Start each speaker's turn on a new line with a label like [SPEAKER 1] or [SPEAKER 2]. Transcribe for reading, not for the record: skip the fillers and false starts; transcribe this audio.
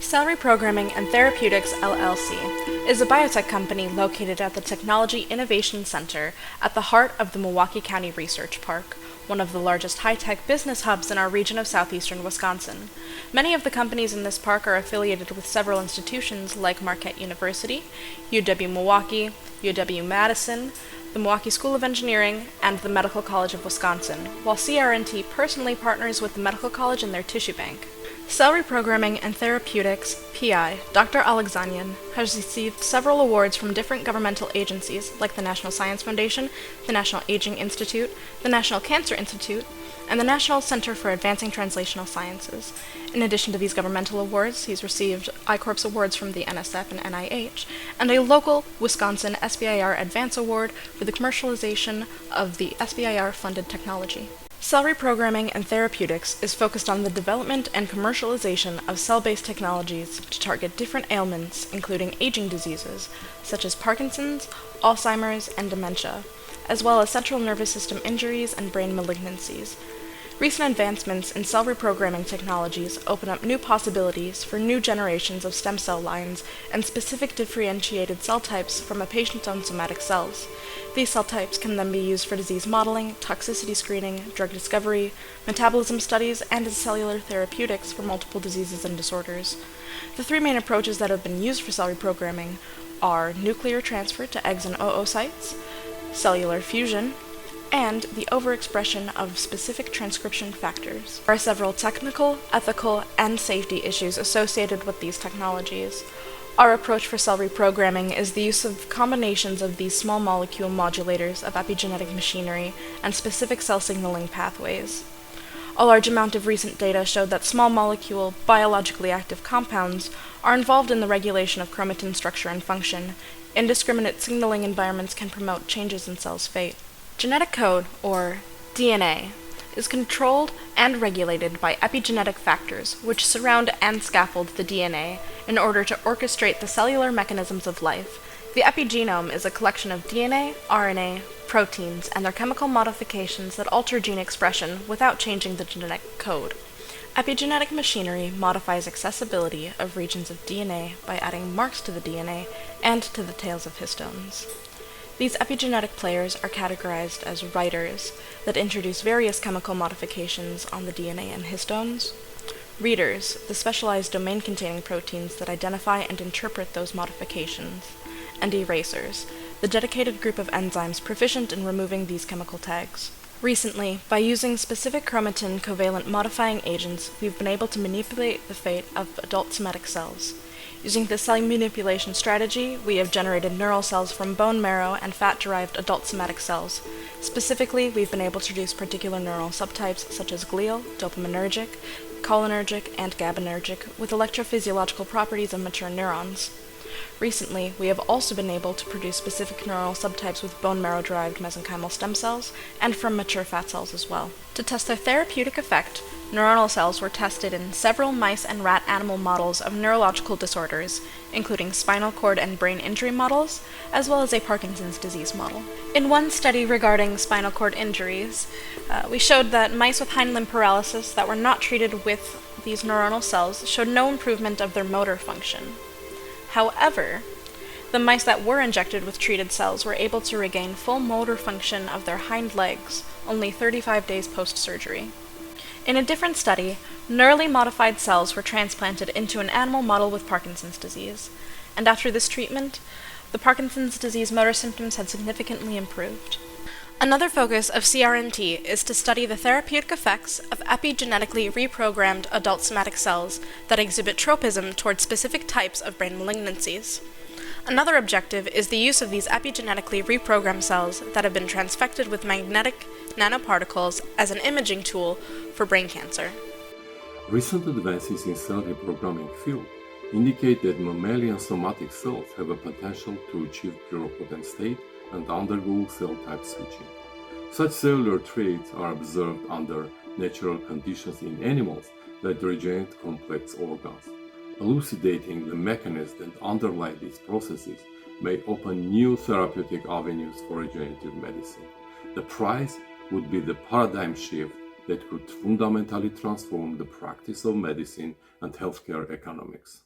[SPEAKER 1] Cell Reprogramming and Therapeutics, LLC, is a biotech company located at the Technology Innovation Center at the heart of the Milwaukee County Research Park, one of the largest high-tech business hubs in our region of southeastern Wisconsin. Many of the companies in this park are affiliated with several institutions like Marquette University, UW-Milwaukee, UW-Madison, the Milwaukee School of Engineering, and the Medical College of Wisconsin, while CRNT personally partners with the Medical College in their tissue bank. Cell Reprogramming and Therapeutics, PI, Dr. Alexanian, has received several awards from different governmental agencies like the National Science Foundation, the National Aging Institute, the National Cancer Institute, and the National Center for Advancing Translational Sciences. In addition to these governmental awards, he's received I-Corps awards from the NSF and NIH, and a local Wisconsin SBIR Advance Award for the commercialization of the SBIR-funded technology. Cell Reprogramming and Therapeutics is focused on the development and commercialization of cell-based technologies to target different ailments, including aging diseases, such as Parkinson's, Alzheimer's, and dementia, as well as central nervous system injuries and brain malignancies. Recent advancements in cell reprogramming technologies open up new possibilities for new generations of stem cell lines and specific differentiated cell types from a patient's own somatic cells. These cell types can then be used for disease modeling, toxicity screening, drug discovery, metabolism studies, and as cellular therapeutics for multiple diseases and disorders. The three main approaches that have been used for cell reprogramming are nuclear transfer to eggs and oocytes, cellular fusion, and the overexpression of specific transcription factors. There are several technical, ethical, and safety issues associated with these technologies. Our approach for cell reprogramming is the use of combinations of these small molecule modulators of epigenetic machinery and specific cell signaling pathways. A large amount of recent data showed that small molecule, biologically active compounds are involved in the regulation of chromatin structure and function. Indiscriminate signaling environments can promote changes in cells' fate. Genetic code, or DNA, is controlled and regulated by epigenetic factors which surround and scaffold the DNA in order to orchestrate the cellular mechanisms of life. The epigenome is a collection of DNA, RNA, proteins, and their chemical modifications that alter gene expression without changing the genetic code. Epigenetic machinery modifies accessibility of regions of DNA by adding marks to the DNA and to the tails of histones. These epigenetic players are categorized as writers that introduce various chemical modifications on the DNA and histones, readers, the specialized domain-containing proteins that identify and interpret those modifications, and erasers, the dedicated group of enzymes proficient in removing these chemical tags. Recently, by using specific chromatin covalent modifying agents, we've been able to manipulate the fate of adult somatic cells. Using this cell manipulation strategy, we have generated neural cells from bone marrow and fat-derived adult somatic cells. Specifically, we've been able to produce particular neural subtypes such as glial, dopaminergic, cholinergic, and GABAergic with electrophysiological properties of mature neurons. Recently, we have also been able to produce specific neural subtypes with bone marrow-derived mesenchymal stem cells and from mature fat cells as well. To test their therapeutic effect, neuronal cells were tested in several mice and rat animal models of neurological disorders, including spinal cord and brain injury models, as well as a Parkinson's disease model. In one study regarding spinal cord injuries, we showed that mice with hind limb paralysis that were not treated with these neuronal cells showed no improvement of their motor function. However, the mice that were injected with treated cells were able to regain full motor function of their hind legs only 35 days post-surgery. In a different study, neurally modified cells were transplanted into an animal model with Parkinson's disease, and after this treatment, the Parkinson's disease motor symptoms had significantly improved. Another focus of CRNT is to study the therapeutic effects of epigenetically reprogrammed adult somatic cells that exhibit tropism toward specific types of brain malignancies. Another objective is the use of these epigenetically reprogrammed cells that have been transfected with magnetic nanoparticles as an imaging tool for brain cancer.
[SPEAKER 2] Recent advances in cell reprogramming field indicate that mammalian somatic cells have a potential to achieve pluripotent state and undergo cell type switching. Such cellular traits are observed under natural conditions in animals that regenerate complex organs. Elucidating the mechanisms that underlie these processes may open new therapeutic avenues for regenerative medicine. The prize would be the paradigm shift that could fundamentally transform the practice of medicine and healthcare economics.